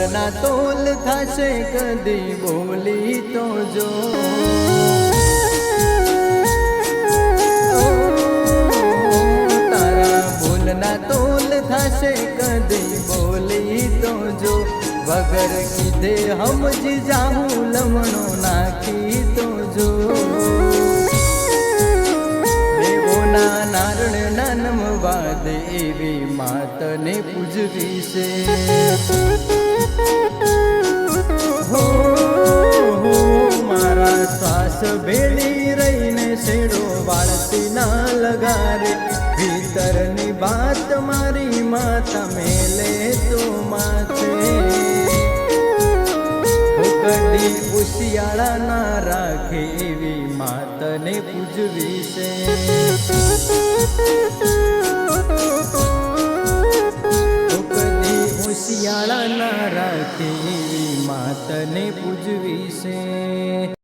બોલના તોલ થશે કદી બોલી તો જો તારા બોલના તોલ થશે કદી બોલી તો જો વગર કીધે સમજી જાઉં લમણો નાખી તો જો દેવોના નારણ નાનમવા દેવી માતને પૂજવી છે હો મારા શ્વાસ ભેળી રહીને શેડો વાળતી ના લગારે ભીતરની વાત મારી માતા મેલે તો માથે કદી ઉશિયાળા ના રાખે એવી માતને પૂજવી છે કદી ઉશિયાળા ના રાખે એવી માતને પૂજવી છે।